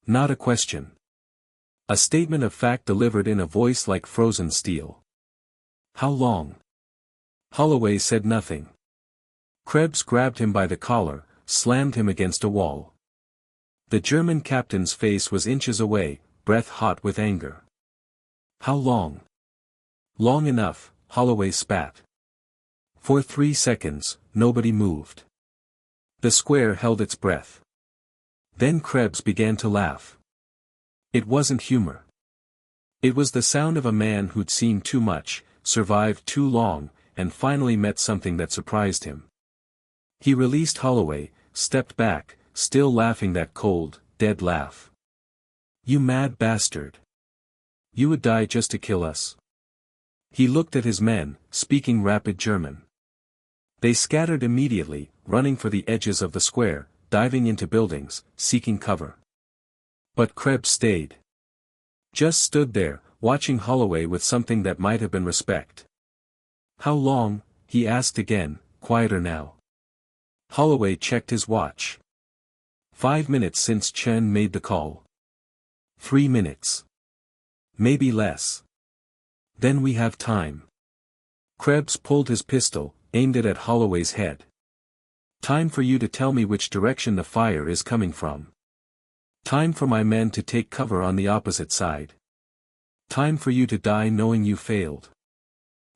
Speaker 1: Not a question. A statement of fact delivered in a voice like frozen steel. How long? Holloway said nothing. Krebs grabbed him by the collar, slammed him against a wall. The German captain's face was inches away, breath hot with anger. How long? Long enough, Holloway spat. For 3 seconds, nobody moved. The square held its breath. Then Krebs began to laugh. It wasn't humor. It was the sound of a man who'd seen too much, survived too long, and finally met something that surprised him. He released Holloway, stepped back, still laughing that cold, dead laugh. You mad bastard. You would die just to kill us. He looked at his men, speaking rapid German. They scattered immediately, running for the edges of the square, diving into buildings, seeking cover. But Krebs stayed. Just stood there, watching Holloway with something that might have been respect. How long? He asked again, quieter now. Holloway checked his watch. 5 minutes since Chen made the call. 3 minutes. Maybe less. Then we have time. Krebs pulled his pistol, aimed it at Holloway's head. Time for you to tell me which direction the fire is coming from. Time for my men to take cover on the opposite side. Time for you to die knowing you failed.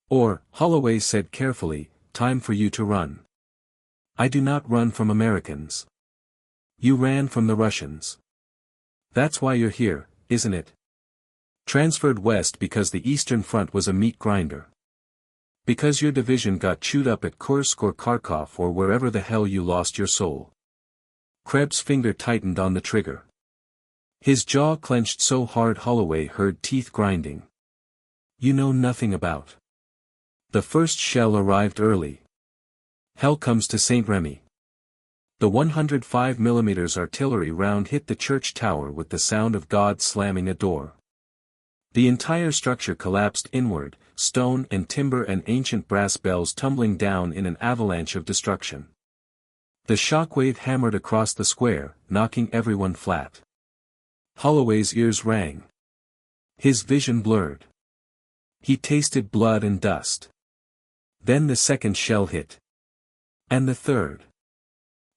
Speaker 1: Or, Holloway said carefully, time for you to run. I do not run from Americans. You ran from the Russians. That's why you're here, isn't it? Transferred west because the Eastern Front was a meat grinder. Because your division got chewed up at Kursk or Kharkov or wherever the hell you lost your soul. Krebs' finger tightened on the trigger. His jaw clenched so hard Holloway heard teeth grinding. You know nothing about. The first shell arrived early. Hell comes to St. Remy. The 105 mm artillery round hit the church tower with the sound of God slamming a door. The entire structure collapsed inward, stone and timber and ancient brass bells tumbling down in an avalanche of destruction. The shockwave hammered across the square, knocking everyone flat. Holloway's ears rang. His vision blurred. He tasted blood and dust. Then the second shell hit. And the third.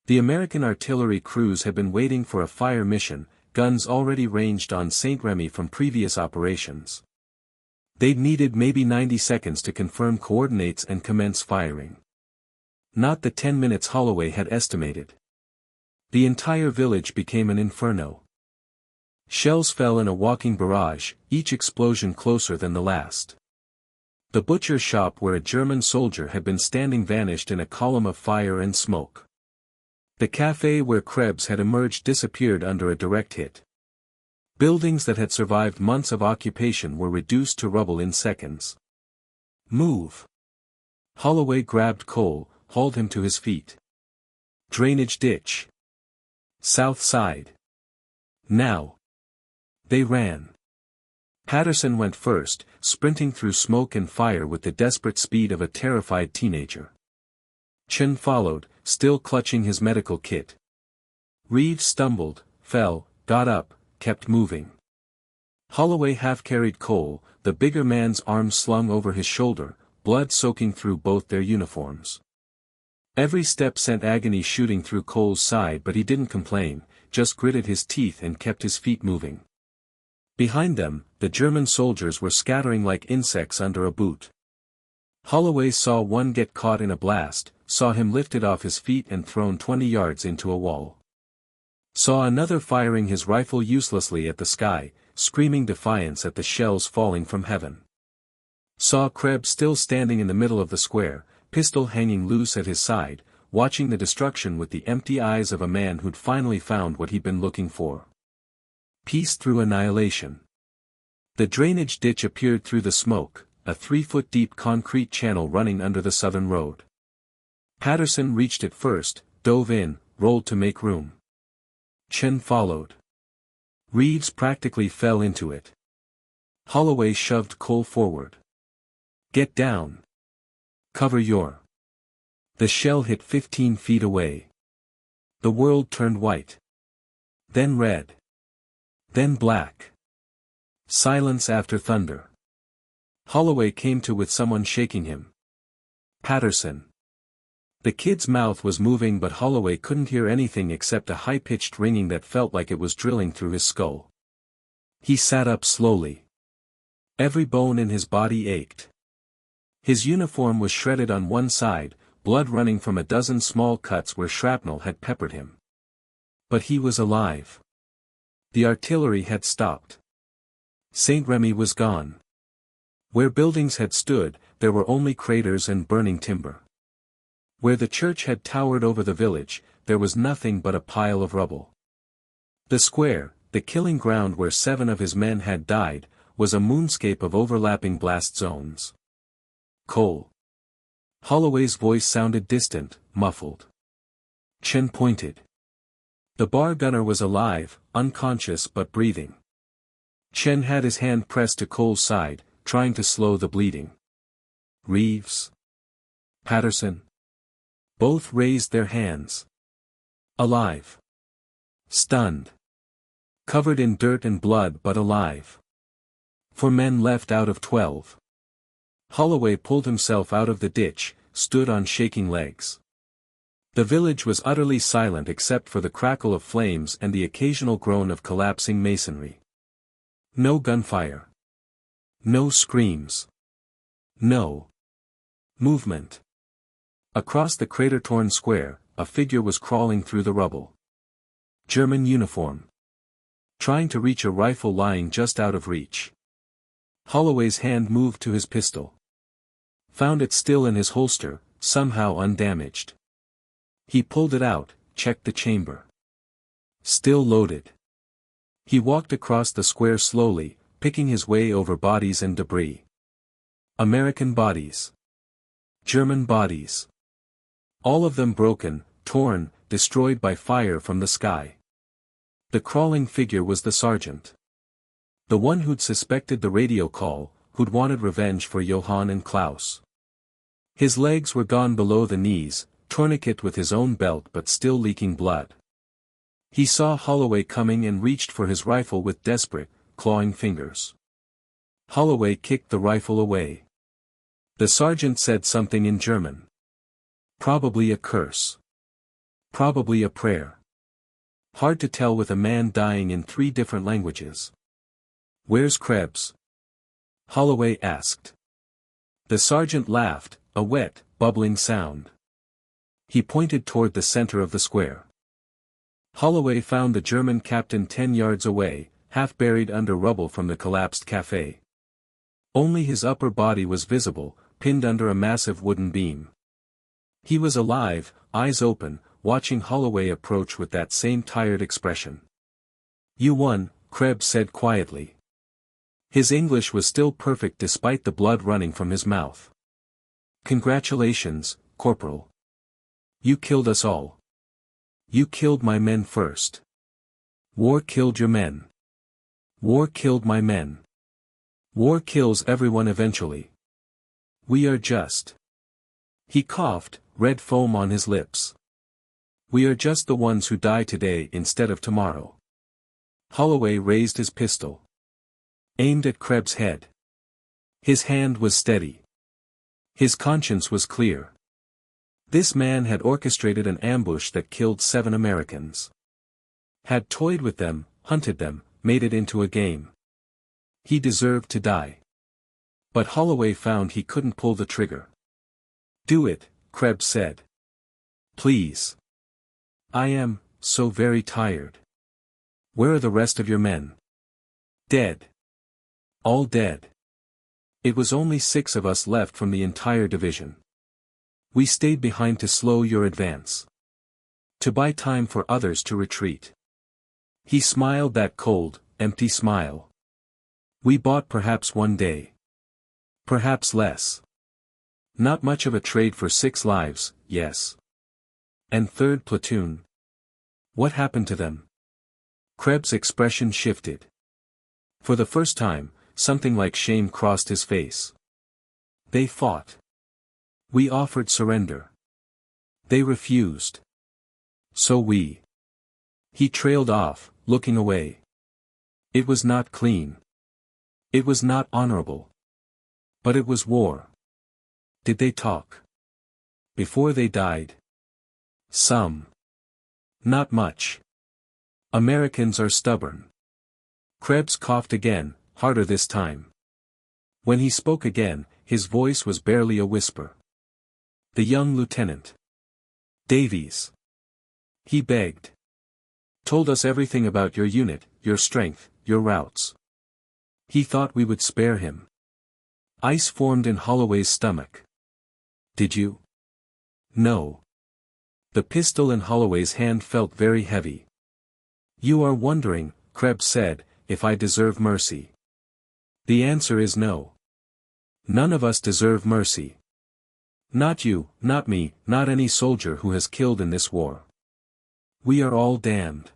Speaker 1: The American artillery crews had been waiting for a fire mission, guns already ranged on St. Remy from previous operations. They'd needed maybe 90 seconds to confirm coordinates and commence firing. Not the 10 minutes Holloway had estimated. The entire village became an inferno. Shells fell in a walking barrage, each explosion closer than the last. The butcher shop where a German soldier had been standing vanished in a column of fire and smoke. The cafe where Krebs had emerged disappeared under a direct hit. Buildings that had survived months of occupation were reduced to rubble in seconds. Move! Holloway grabbed Cole, hauled him to his feet. Drainage ditch. South side. Now. They ran. Patterson went first, sprinting through smoke and fire with the desperate speed of a terrified teenager. Chen followed, still clutching his medical kit. Reeves stumbled, fell, got up, kept moving. Holloway half-carried Cole, the bigger man's arms slung over his shoulder, blood soaking through both their uniforms. Every step sent agony shooting through Cole's side, but he didn't complain, just gritted his teeth and kept his feet moving. Behind them, the German soldiers were scattering like insects under a boot. Holloway saw one get caught in a blast, saw him lifted off his feet and thrown 20 yards into a wall. Saw another firing his rifle uselessly at the sky, screaming defiance at the shells falling from heaven. Saw Krebs still standing in the middle of the square, pistol hanging loose at his side, watching the destruction with the empty eyes of a man who'd finally found what he'd been looking for. Peace through annihilation. The drainage ditch appeared through the smoke, a 3-foot-deep concrete channel running under the southern road. Patterson reached it first, dove in, rolled to make room. Chen followed. Reeves practically fell into it. Holloway shoved Cole forward. Get down. Cover your. The shell hit 15 feet away. The world turned white. Then red. Then black. Silence after thunder. Holloway came to with someone shaking him. Patterson. The kid's mouth was moving, but Holloway couldn't hear anything except a high-pitched ringing that felt like it was drilling through his skull. He sat up slowly. Every bone in his body ached. His uniform was shredded on one side, blood running from a dozen small cuts where shrapnel had peppered him. But he was alive. The artillery had stopped. St. Remy was gone. Where buildings had stood, there were only craters and burning timber. Where the church had towered over the village, there was nothing but a pile of rubble. The square, the killing ground where 7 of his men had died, was a moonscape of overlapping blast zones. Cole. Holloway's voice sounded distant, muffled. Chen pointed. The bar gunner was alive, unconscious but breathing. Chen had his hand pressed to Cole's side, trying to slow the bleeding. Reeves. Patterson. Both raised their hands. Alive. Stunned. Covered in dirt and blood but alive. 4 men left out of 12. Holloway pulled himself out of the ditch, stood on shaking legs. The village was utterly silent except for the crackle of flames and the occasional groan of collapsing masonry. No gunfire. No screams. No movement. Across the crater-torn square, a figure was crawling through the rubble. German uniform. Trying to reach a rifle lying just out of reach. Holloway's hand moved to his pistol. Found it still in his holster, somehow undamaged. He pulled it out, checked the chamber. Still loaded. He walked across the square slowly, picking his way over bodies and debris. American bodies. German bodies. All of them broken, torn, destroyed by fire from the sky. The crawling figure was the sergeant. The one who'd suspected the radio call, who'd wanted revenge for Johann and Klaus. His legs were gone below the knees, tourniquet with his own belt but still leaking blood. He saw Holloway coming and reached for his rifle with desperate, clawing fingers. Holloway kicked the rifle away. The sergeant said something in German. Probably a curse. Probably a prayer. Hard to tell with a man dying in 3 different languages. "Where's Krebs?" Holloway asked. The sergeant laughed, a wet, bubbling sound. He pointed toward the center of the square. Holloway found the German captain 10 yards away, half buried under rubble from the collapsed cafe. Only his upper body was visible, pinned under a massive wooden beam. He was alive, eyes open, watching Holloway approach with that same tired expression. "You won," Krebs said quietly. His English was still perfect despite the blood running from his mouth. "Congratulations, Corporal. You killed us all. You killed my men first. War killed your men. War killed my men. War kills everyone eventually. We are just." He coughed, red foam on his lips. "We are just the ones who die today instead of tomorrow." Holloway raised his pistol. Aimed at Krebs' head. His hand was steady. His conscience was clear. This man had orchestrated an ambush that killed 7 Americans. Had toyed with them, hunted them, made it into a game. He deserved to die. But Holloway found he couldn't pull the trigger. "Do it," Krebs said. "Please. I am so very tired." "Where are the rest of your men?" "Dead. All dead. It was only 6 of us left from the entire division. We stayed behind to slow your advance. To buy time for others to retreat." He smiled that cold, empty smile. "We bought perhaps 1 day. Perhaps less. Not much of a trade for 6 lives, yes. And 3rd platoon? What happened to them?" Krebs' expression shifted. For the first time, something like shame crossed his face. "They fought. We offered surrender. They refused. So we." He trailed off, looking away. It was not clean. It was not honorable. But it was war. Did they talk? Before they died? Some. Not much. Americans are stubborn. Krebs coughed again, harder this time. When he spoke again, his voice was barely a whisper. "The young lieutenant. Davies. He begged. Told us everything about your unit, your strength, your routes. He thought we would spare him." Ice formed in Holloway's stomach. "Did you?" "No." The pistol in Holloway's hand felt very heavy. "You are wondering," Krebs said, "if I deserve mercy. The answer is no. None of us deserve mercy. Not you, not me, not any soldier who has killed in this war. We are all damned.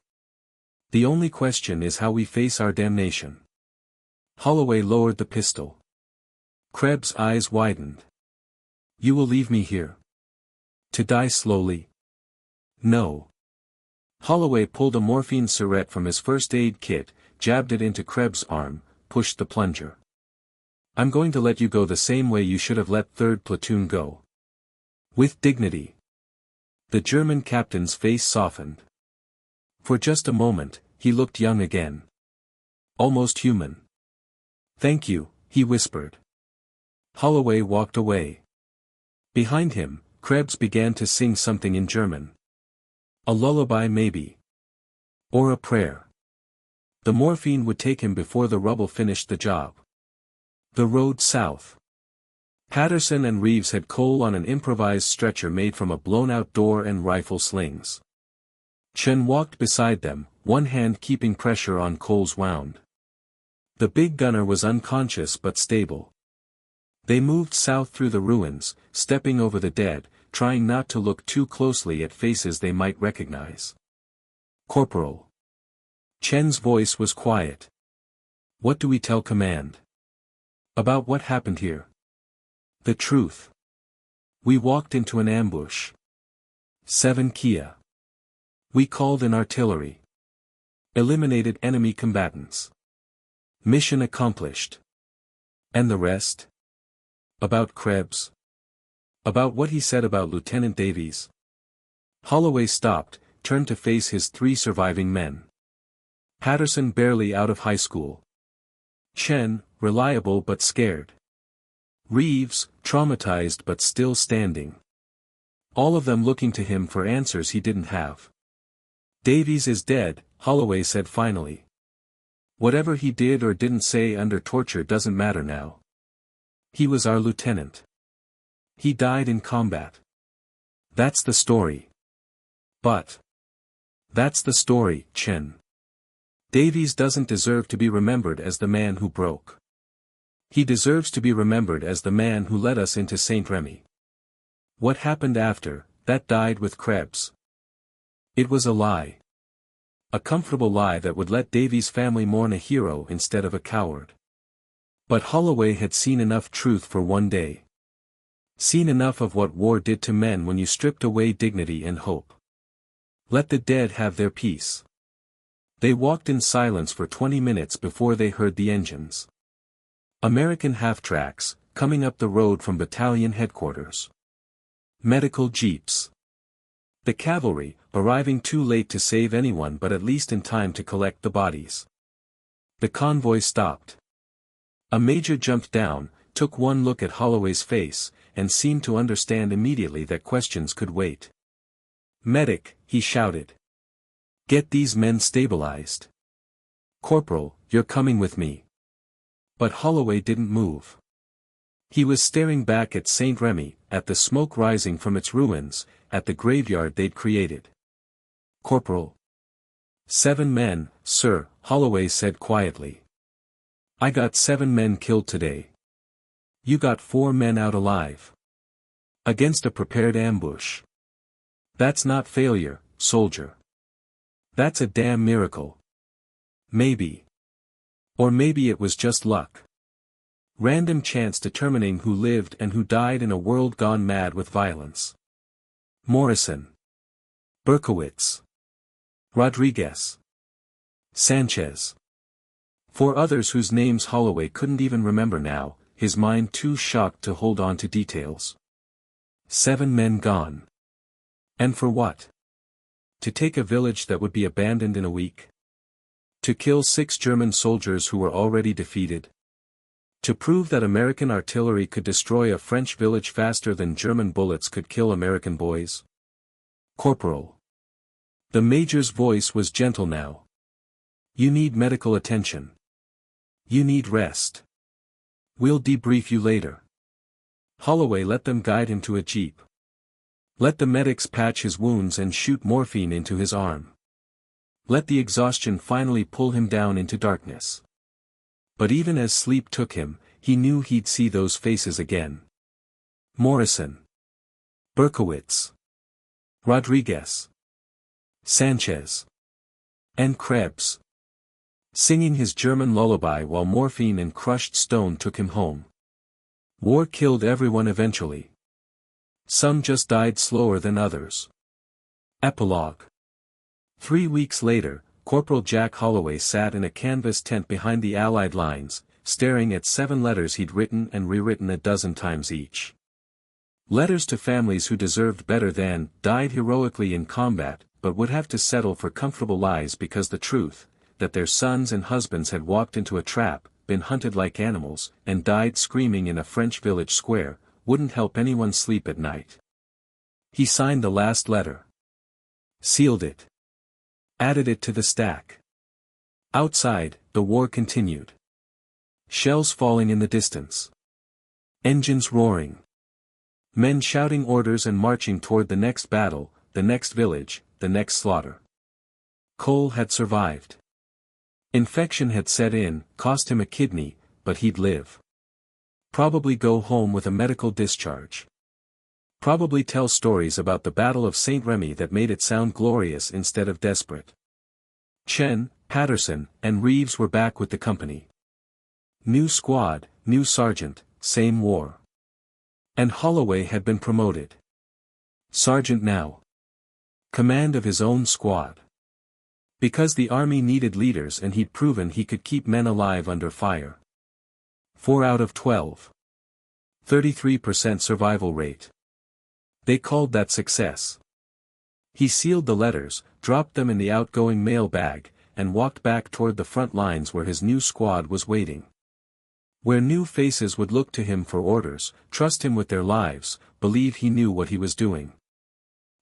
Speaker 1: The only question is how we face our damnation." Holloway lowered the pistol. Krebs' eyes widened. "You will leave me here? To die slowly?" "No." Holloway pulled a morphine syringe from his first aid kit, jabbed it into Krebs' arm, pushed the plunger. I'm going to let you go the same way you should have let 3rd Platoon go. With dignity. The German captain's face softened. For just a moment, he looked young again. Almost human. Thank you, he whispered. Holloway walked away. Behind him, Krebs began to sing something in German. A lullaby maybe. Or a prayer. The morphine would take him before the rubble finished the job. The road south. Patterson and Reeves had Cole on an improvised stretcher made from a blown-out door and rifle slings. Chen walked beside them, one hand keeping pressure on Cole's wound. The big gunner was unconscious but stable. They moved south through the ruins, stepping over the dead, trying not to look too closely at faces they might recognize. Corporal. Chen's voice was quiet. What do we tell command? About what happened here? The truth. We walked into an ambush. 7 Kia. We called in artillery. Eliminated enemy combatants. Mission accomplished. And the rest? About Krebs? About what he said about Lieutenant Davies? Holloway stopped, turned to face his 3 surviving men. Patterson barely out of high school. Chen, reliable but scared. Reeves, traumatized but still standing. All of them looking to him for answers he didn't have. Davies is dead, Holloway said finally. Whatever he did or didn't say under torture doesn't matter now. He was our lieutenant. He died in combat. That's the story. But. That's the story, Chen. Davies doesn't deserve to be remembered as the man who broke. He deserves to be remembered as the man who led us into Saint Remy. What happened after, that died with Krebs. It was a lie. A comfortable lie that would let Davies' family mourn a hero instead of a coward. But Holloway had seen enough truth for one day. Seen enough of what war did to men when you stripped away dignity and hope. Let the dead have their peace. They walked in silence for 20 minutes before they heard the engines. American half-tracks, coming up the road from battalion headquarters. Medical jeeps. The cavalry, arriving too late to save anyone but at least in time to collect the bodies. The convoy stopped. A major jumped down, took one look at Holloway's face, and seemed to understand immediately that questions could wait. Medic, he shouted. Get these men stabilized. Corporal, you're coming with me. But Holloway didn't move. He was staring back at Saint Remy, at the smoke rising from its ruins, at the graveyard they'd created. Corporal. 7 men, sir, Holloway said quietly. I got 7 men killed today. You got 4 men out alive. Against a prepared ambush. That's not failure, soldier. That's a damn miracle. Maybe. Or maybe it was just luck. Random chance determining who lived and who died in a world gone mad with violence. Morrison. Berkowitz. Rodriguez. Sanchez. 4 others whose names Holloway couldn't even remember now, his mind too shocked to hold on to details. 7 men gone. And for what? To take a village that would be abandoned in a week? To kill 6 German soldiers who were already defeated? To prove that American artillery could destroy a French village faster than German bullets could kill American boys? Corporal. The major's voice was gentle now. You need medical attention. You need rest. We'll debrief you later. Holloway let them guide him to a jeep. Let the medics patch his wounds and shoot morphine into his arm. Let the exhaustion finally pull him down into darkness. But even as sleep took him, he knew he'd see those faces again. Morrison. Berkowitz. Rodriguez. Sanchez. And Krebs. Singing his German lullaby while morphine and crushed stone took him home. War killed everyone eventually. Some just died slower than others. Epilogue. 3 weeks later, Corporal Jack Holloway sat in a canvas tent behind the Allied lines, staring at 7 letters he'd written and rewritten a dozen times each. Letters to families who deserved better than, died heroically in combat, but would have to settle for comfortable lives because the truth, that their sons and husbands had walked into a trap, been hunted like animals, and died screaming in a French village square, wouldn't help anyone sleep at night. He signed the last letter. Sealed it. Added it to the stack. Outside, the war continued. Shells falling in the distance. Engines roaring. Men shouting orders and marching toward the next battle, the next village, the next slaughter. Cole had survived. Infection had set in, cost him a kidney, but he'd live. Probably go home with a medical discharge. Probably tell stories about the Battle of St. Remy that made it sound glorious instead of desperate. Chen, Patterson, and Reeves were back with the company. New squad, new sergeant, same war. And Holloway had been promoted. Sergeant now. Command of his own squad. Because the army needed leaders and he'd proven he could keep men alive under fire. 4 out of 12. 33% survival rate. They called that success. He sealed the letters, dropped them in the outgoing mail bag, and walked back toward the front lines where his new squad was waiting. Where new faces would look to him for orders, trust him with their lives, believe he knew what he was doing.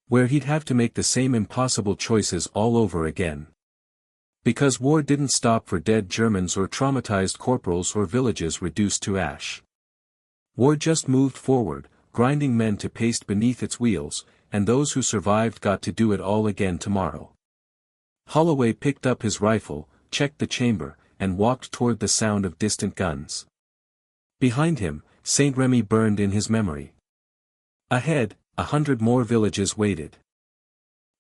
Speaker 1: Where he'd have to make the same impossible choices all over again. Because war didn't stop for dead Germans or traumatized corporals or villages reduced to ash. War just moved forward, grinding men to paste beneath its wheels, and those who survived got to do it all again tomorrow. Holloway picked up his rifle, checked the chamber, and walked toward the sound of distant guns. Behind him, St. Remy burned in his memory. Ahead, 100 more villages waited.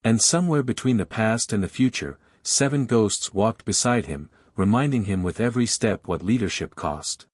Speaker 1: And somewhere between the past and the future, 7 ghosts walked beside him, reminding him with every step what leadership cost.